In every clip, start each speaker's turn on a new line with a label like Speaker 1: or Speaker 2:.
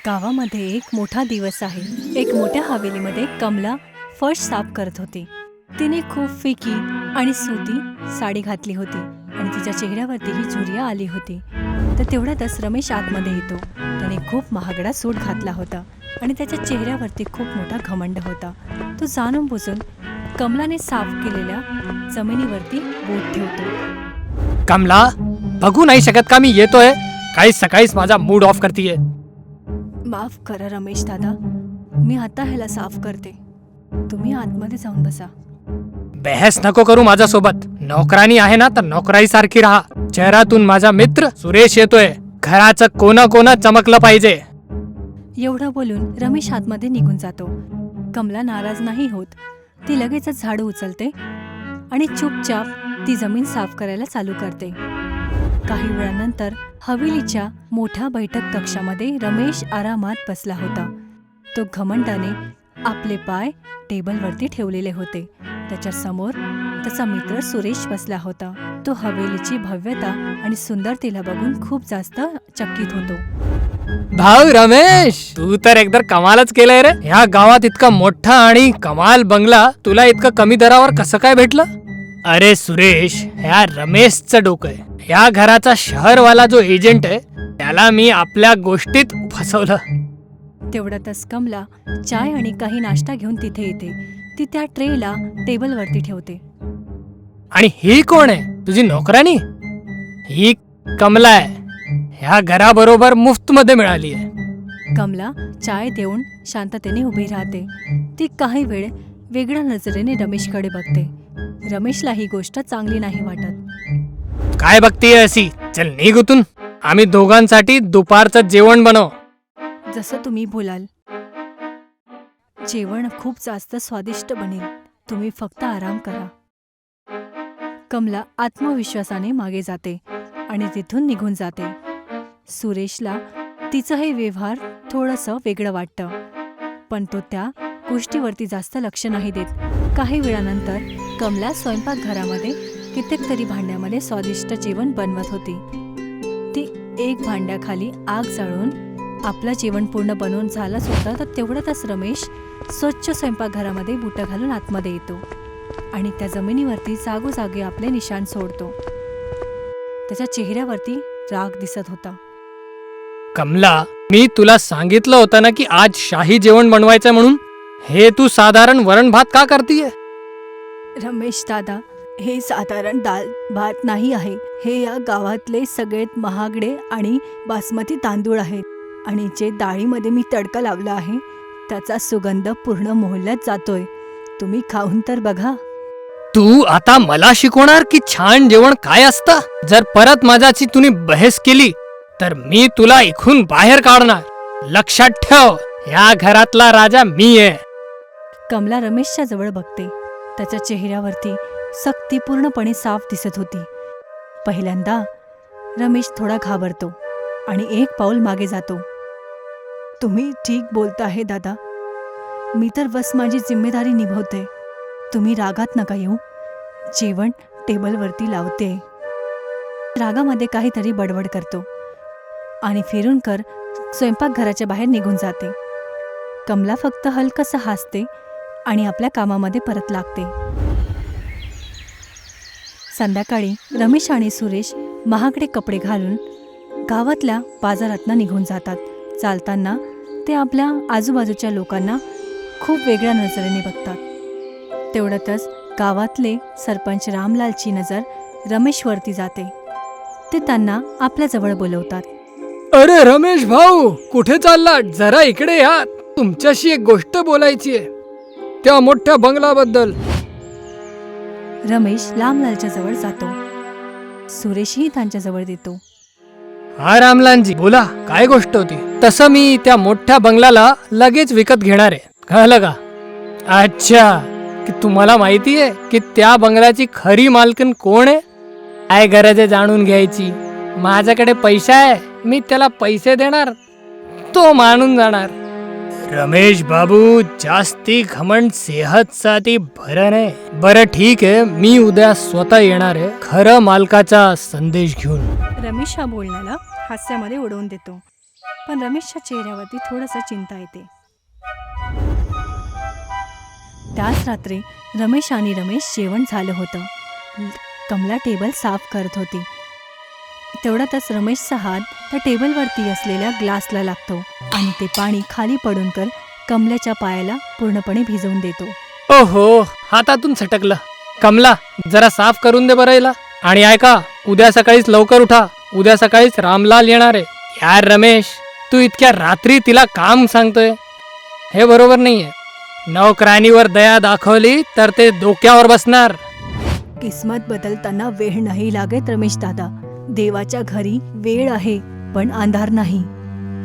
Speaker 1: गावामध्ये एक मोठा दिवस आहे. एक मोठ्या हवेलीमध्ये कमला फर्श साफ करत होती. तिने खूप फिकी आणि सुती साडी घातली होती आणि तिच्या चेहऱ्यावरती ही झुरिया आली होती. तर तेवढ्यातच रमेश आतमध्ये येतो. त्याने खूप महागडा सूट घातला होता आणि त्याच्या चेहऱ्यावरती खूप मोठा घमंड होता. तो जाणून बुजून कमलाने साफ केलेल्या जमिनीवरती बोट ठेवतो.
Speaker 2: कमला, बघू नाही शकत का मी येतोय? काही सकाळीच माझा मूड ऑफ करतीये.
Speaker 1: माफ करा रमेश दादा, मी आता ह्याला साफ करते. तुम्ही आतमध्ये जाऊन बसा.
Speaker 2: बहस नको करू माझ्यासोबत. नोकरानी आहे ना तर नोकराई सारखी राहा. शहरातून माझा मित्र सुरेश येतोय. घराचं कोना कोना चमकलं पाहिजे.
Speaker 1: एवढं बोलून रमेश आतमध्ये निघून जातो. कमला नाराज नाही होत. ती लगेचच झाडू उचलते आणि चुपचाप ती जमीन साफ करायला चालू करते. काही वेळानंतर हवेलीच्या मोठ्या बैठक कक्षामध्ये रमेश आरामात बसला होता. तो घमंडाने आपले पाय टेबलवरती ठेवलेले होते. त्याच्या समोर त्याचा मित्र सुरेश बसला होता. तो हवेलीची भव्यता आणि सुंदरतेला बघून खूप जास्त चकित होतो.
Speaker 2: भाऊ रमेश, तू तर एकदम कमालच केलंय रे. ह्या गावात इतका मोठा आणि कमाल बंगला तुला इतकं कमी दरावर कसं काय भेटलं? अरे सुरेश, ह्या रमेशचं डोकं आहे. ह्या घराचा शहरवाला जो एजंट आहे त्याला मी आपल्या गोष्टीत फसवलं.
Speaker 1: तेवढ्यातच कमला चाय आणि काही नाश्ता घेऊन तिथे येते. ती त्या ट्रेला टेबलवरती ठेवते.
Speaker 2: आणि ही कोण आहे? तुझी नोकरानी? ही कमला आहे. ह्या घराबरोबर मुफ्त मध्ये मिळाली आहे.
Speaker 1: कमला चाय देऊन शांततेने उभी राहते. ती काही वेळ वेगळ्या नजरेने रमेशकडे बघते. रमेशला ही गोष्ट चांगली नाही वाटत.
Speaker 2: काय बघतीये अशी? चल निघ उतून. आम्ही दोघांसाठी दुपारचं जेवण बनव.
Speaker 1: जसं तुम्ही बोलाल. जेवण खूप जास्त स्वादिष्ट बनेल. तुम्ही फक्त आराम करा. कमला आत्मविश्वासाने मागे जाते आणि तिथून निघून जाते. सुरेशला तिचं हे व्यवहार थोडंसं वेगळं वाटतं, पण तो त्या गोष्टीवरती जास्त लक्ष नाही देत. काही वेळानंतर कमला स्वयंपाकघरामध्ये कित्येक तरी भांड्यामध्ये स्वादिष्ट जेवण बनवत होती. ती एक भांड्याखाली आग जाळून आपलं जेवण पूर्ण बनवून झालंच होतं. तर तेवढ्यातच रमेश स्वच्छ स्वयंपाकघरामध्ये बुटं घालून आतमध्ये येतो आणि त्या जमिनीवरती जागोजागी आपले निशाण सोडतो. त्याच्या चेहऱ्यावरती राग दिसत होता.
Speaker 2: कमला, मी तुला सांगितलं होतं ना की आज शाही जेवण बनवायचं म्हणून. हे तू साधारण वरण भात का करतीये?
Speaker 1: रमेश दादा, हे साधारण दाल भात नाही आहे. हे या गावातले सगळ्यात महागडे आणि बासमती तांदूळ आहेत आणि जे डाळीमध्ये मी तडका लावला आहे त्याचा सुगंध पूर्ण मोहल्ल्यात जातोय. तुम्ही खाऊन तर बघा.
Speaker 2: तू आता मला शिकवणार की छान जेवण काय असतं? जर परत माझ्याची तुम्ही बहस केली तर मी तुला इथून बाहेर काढणार. लक्षात ठेव, या घरातला राजा मी आहे.
Speaker 1: कमला रमेशच्या जवळ बघते. त्याच्या चेहऱ्यावरती सक्ती पूर्णपणे साफ दिसत होती. पहिल्यांदा रमेश थोडा घाबरतो आणि एक पाऊल मागे जातो. तुम्ही ठीक बोलताहे दादा. मी तर बस माझी जिम्मेदारी निभवते. तुम्ही रागात नका येऊ. जेवण टेबलवरती लावते. रागामध्ये काहीतरी बडबड करतो आणि फिरून कर स्वयंपाकघराच्या बाहेर निघून जाते. कमला फक्त हलकसं हसते आणि आपल्या कामामध्ये परत लागते. संध्याकाळी रमेश आणि सुरेश महागडे कपडे घालून गावातल्या बाजारातनं निघून जातात. चालताना ते आपल्या आजूबाजूच्या लोकांना खूप वेगळ्या नजरेने बघतात. तेवढ्यातच गावातले सरपंच रामलालची नजर रमेशवरती जाते. ते त्यांना आपल्याजवळ बोलवतात.
Speaker 2: अरे रमेश भाऊ, कुठे चाललात? जरा इकडे या. तुमच्याशी एक गोष्ट बोलायची आहे, त्या मोठ्या बंगलाबद्दल.
Speaker 1: रमेश रामलालच्या जवळ जातो. सुरेशही त्यांच्याजवळ येतो.
Speaker 2: हा रामलालजी, बोला, काय गोष्ट होती? तसं मी त्या मोठ्या बंगल्याला लगेच विकत घेणार आहे. कळलं का? अच्छा, की तुम्हाला माहिती आहे की त्या बंगल्याची खरी मालकीण कोण आहे? काय गरज आहे जाणून घ्यायची? माझ्याकडे पैसा आहे, मी त्याला पैसे देणार, तो मानून जाणार. रमेश बाबू, जास्ती घमंड सेहतसाठी बरं नाही. बरं ठीक आहे, मी उद्या स्वतः येणार आहे खरं मालकाचा संदेश घेऊन.
Speaker 1: रमेश हा बोलण्याला हास्यामध्ये उडवून देतो. पण रमेशच्या चेहऱ्यावरती थोडंसं चिंता येते. त्याच रात्री रमेश आणि रमेश जेवण झालं होतं. कमला टेबल साफ करत होती. तेवढ्यातच रमेशचा हात त्या टेबलवरती असलेल्या ग्लासला लागतो आणि ते पाणी खाली पडून कर कमल्याच्या पायाला पूर्णपणे भिजवून देतो.
Speaker 2: ओहो, हातातून सटकलं. कमला, जरा साफ करून दे बरं हिला. आणि ऐका, उद्या सकाळीच लवकर उठा. उद्या सकाळीच रामलाल येणार आहे. यार रमेश, तू इतक्या रात्री तिला काम सांगतोय, हे बरोबर नाहीये. नोकरानीवर दया दाखवली तर ते डोक्यावर बसणार.
Speaker 1: किस्मत बदलताना वेळ नाही लागत रमेश दादा. देवाच्या घरी वेळ आहे पण अंधार नाही.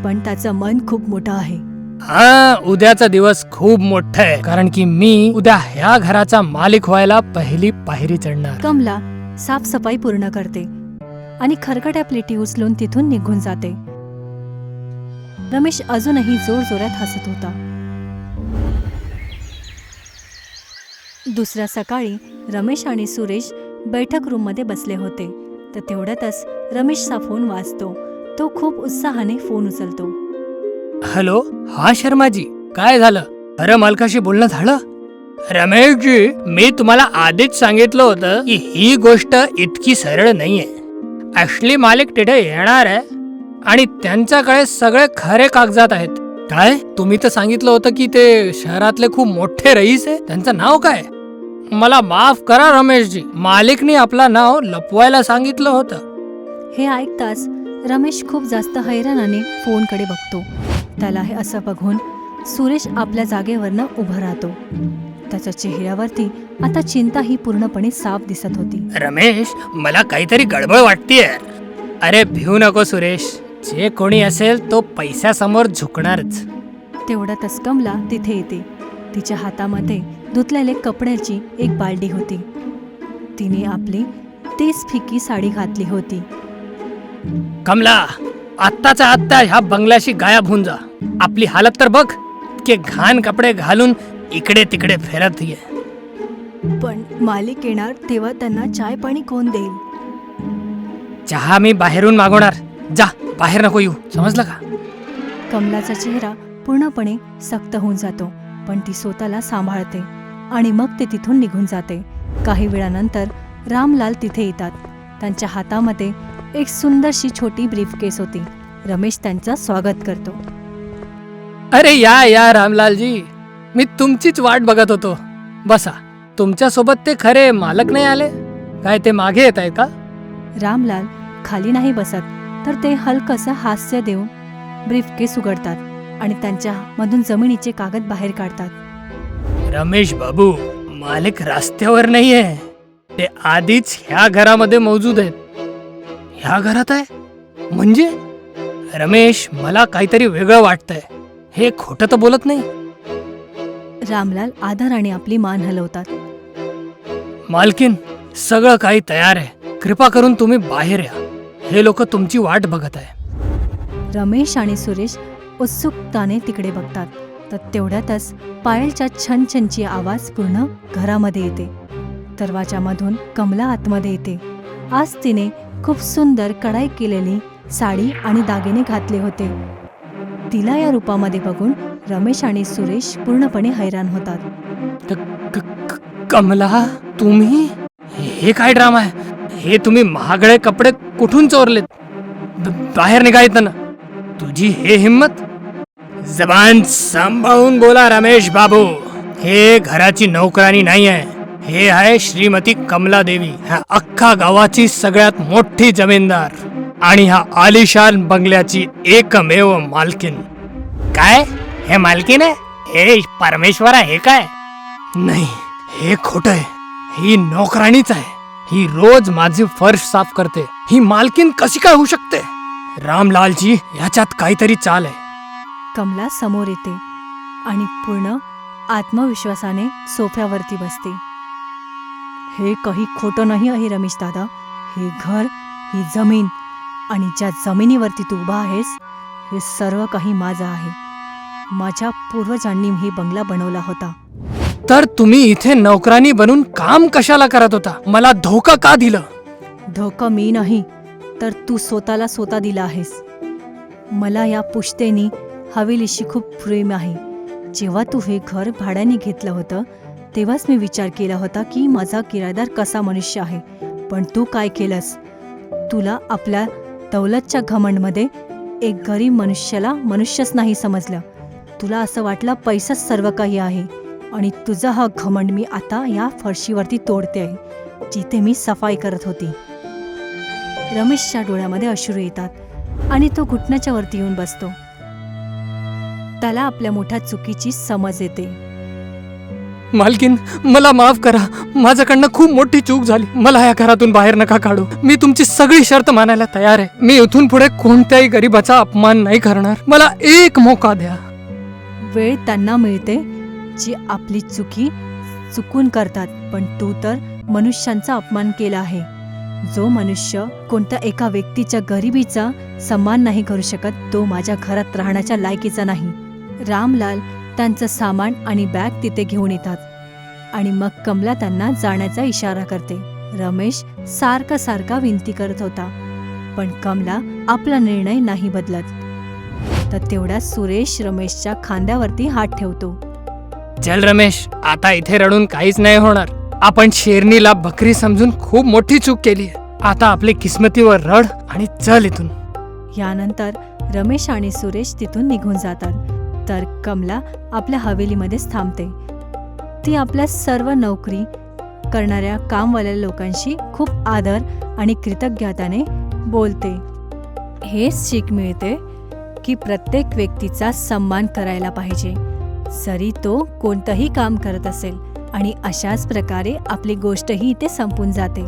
Speaker 1: पण त्याचं मन खूप मोठं आहे.
Speaker 2: हा, उद्याचा दिवस खूप मोठा आहे, कारण की मी उद्या ह्या घराचा मालिक व्हायला पहिली पायरी चढणार.
Speaker 1: कमला साफसफाई पूर्ण करते आणि खरकट्या प्लेटी उचलून तिथून निघून जाते. रमेश अजूनही जोरजोरात हसत होता. दुसऱ्या सकाळी रमेश आणि सुरेश बैठक रूममध्ये बसले होते. तर तेवढ्यातच रमेशचा फोन वाजतो. तो खूप उत्साहाने फोन उचलतो.
Speaker 2: हॅलो, हा शर्माजी, काय झालं? अरे मालकाशी बोलणं झालं? रमेशजी, मी तुम्हाला आधीच सांगितलं होतं की ही गोष्ट इतकी सरळ नाहीये. असली मालिक तिथे येणार आहे आणि त्यांच्याकडे सगळे खरे कागदात आहेत. काय? तुम्ही तर सांगितलं होतं की ते शहरातले खूप मोठे रईस आहे. त्यांचं नाव काय? मला माफ करा रमेशजी, मालिकनी आपला नाव लपवायला सांगितलं होतं.
Speaker 1: हे ऐकताच रमेश खूप जास्त हैराणाने फोनकडे बघतो. त्याला हे असं बघून सुरेश आपल्या जागेवरनं उभं राहतो. त्याच्या चेहऱ्यावरती आता चिंता ही पूर्णपणे साफ दिसत होती.
Speaker 2: रमेश, मला काहीतरी गडबड वाटतेय. अरे भिऊ नको सुरेश, जे कोणी असेल तो पैशासमोर झुकणारच.
Speaker 1: तेवढ्यातच कमला तिथे येते. तिच्या हातामध्ये धुतलेले कपड्याची एक बालडी होती. तिने आपली तीच फिकी साडी घातली होती.
Speaker 2: कमला, आत्ताच्या आत्ता ह्या बंगल्याशी गायब होऊन जा. आपली हालत तर बघ, की घाण कपडे घालून इकडे तिकडे फिरत ये.
Speaker 1: पण मालिक येणार तेव्हा त्यांना चाय पाणी कोण देईल?
Speaker 2: चहा मी बाहेरून मागवणार. जा, बाहेर नको येऊ, समजलं का?
Speaker 1: कमलाचा चेहरा पूर्णपणे सक्त होऊन जातो. पण ती स्वतःला सांभाळते आणि मग ते तिथून निघून जाते. काही वेळानंतर रामलाल तिथे येतात. त्यांच्या हातामध्ये एक सुंदरशी छोटी ब्रीफकेस होती. रमेश त्यांचं स्वागत करतो.
Speaker 2: अरे या रामलालजी, मी तुमचीच वाट बघत होतो. बसा. तुमच्यासोबत ते खरे मालक नाही आले? काय ते मागे येत आहे का?
Speaker 1: रामलाल खाली नाही बसत, तर ते हलकसं हास्य देऊन ब्रीफकेस उघडतात आणि त्यांच्या मधून जमिनीचे कागद बाहेर काढतात.
Speaker 2: रमेश बाबू, मालिक रस्त्यावर नाहीये. ते आधीच ह्या घरामध्ये मौजूद आहेत. ह्या घरात आहे म्हणजे? रमेश, मला काहीतरी वेगळं वाटतंय. हे खोटं तर बोलत नाही.
Speaker 1: रामलाल आदराने आपली मान हलवतात.
Speaker 2: मालकीन, सगळं काही तयार आहे. कृपा करून तुम्ही बाहेर या. हे लोक तुमची वाट बघत आहे.
Speaker 1: रमेश आणि सुरेश उत्सुकताने तिकडे बघतात. तर तेवढ्यातच पायलच्या छनछनची आवाज पूर्ण घरामध्ये येते. दरवाजामधून कमला आतमध्ये येते. आज तिने खूप सुंदर कढाई केलेली साडी आणि दागिने घातले होते. तिला या रूपामध्ये बघून रमेश आणि सुरेश पूर्णपणे हैराण होतात.
Speaker 2: कमला, तुम्ही? हे काय ड्रामा आहे? हे तुम्ही महागडे कपडे कुठून चोरलेत? बाहेर निघायचं ना. तुझी हे हिम्मत? जबान सांभाळून बोला रमेश बाबू. हे घराची नोकरानी नाही आहे. हे आहे श्रीमती कमला देवी, ह्या अख्खा गावाची सगळ्यात मोठी जमीनदार आणि ह्या आलिशान बंगल्याची एकमेव मालकीन. काय? हे मालकीन आहे? हे परमेश्वर आहे? हे काय? नाही, हे खोटं आहे. ही नोकराणीच आहे. ही रोज माझी फर्श साफ करते. ही मालकीन कशी काय होऊ शकते? रामलालजी, याच्यात काहीतरी चाल आहे.
Speaker 1: कमला समोर येते आणि पूर्ण आत्मविश्वासाने सोफ्यावरती बसते. हे काही खोटं नाही आहे रमेश दादा. हे घर, ही जमीन आणि ज्या जमिनीवरती तू उभा आहेस, हे सर्व काही माझं आहे. माझ्या पूर्वजांनी ही बंगला बनवला होता.
Speaker 2: तर तुम्ही इथे नोकरानी बनून काम कशाला करत होता? मला धोका का दिलं?
Speaker 1: धोका मी नाही, तर तू स्वतःला स्वतः दिला आहेस. मला या पुश्तेनी हवेलीशी खूप प्रेम आहे. जेव्हा तू हे घर भाड्याने घेतलं होतं तेव्हाच मी विचार केला होता की माझा किरायदार कसा मनुष्य आहे. पण तू काय केलंस? तुला आपल्या दौलतच्या घमंडमध्ये एक गरीब मनुष्याला मनुष्यच नाही समजलं. तुला असं वाटलं पैसाच सर्व काही आहे. आणि तुझा हा घमंड मी आता या फरशीवरती तोडते आहे जिथे मी सफाई करत होती. रमेशच्या डोळ्यामध्ये अश्रू येतात आणि तो घुटण्याच्या वरती येऊन बसतो. त्याला आपल्या मोठ्या चुकीची समज येते.
Speaker 2: मालकीन, मला माफ करा. माझ्याकडनं खूप मोठी चूक झाली. मला या घरातून बाहेर नका काढू. मी तुमची सगळी शर्त मानायला तयार आहे. मी इथून पुढे कोणत्याही गरीबाचा अपमान नाही करणार. मला एक मोका द्या.
Speaker 1: वेळ त्यांना मिळते जी आपली चुकून करतात. पण तू तर मनुष्यांचा अपमान केला आहे. जो मनुष्य कोणत्या एका व्यक्तीच्या गरिबीचा सन्मान नाही करू शकत तो माझ्या घरात राहण्याच्या लायकीचा नाही. रामलाल त्यांचं सामान आणि बॅग तिथे घेऊन येतात आणि मग कमला त्यांना जाण्याचा इशारा करते. रमेश सारखा विनंती करत होता पण कमला आपला निर्णय नाही बदलत. तर तेवढ्यात सुरेश रमेशच्या खांद्यावरती हात ठेवतो.
Speaker 2: चल रमेश, आता इथे रडून काहीच नाही होणार. आपण शेरणीला बकरी समजून खूप मोठी चूक केली. आता आपली किस्मतीवर रड आणि चल इथून.
Speaker 1: यानंतर रमेश आणि सुरेश तिथून निघून जातात. तर कमला आपल्या हवेलीमध्येच थांबते. ती आपल्या सर्व नोकरी करणाऱ्या कामवाल्या लोकांशी खूप आदर आणि कृतज्ञताने बोलते. हेच शिक मिळते की प्रत्येक व्यक्तीचा सन्मान करायला पाहिजे जरी तो कोणतंही काम करत असेल. आणि अशाच प्रकारे आपली गोष्टही इथे संपून जाते.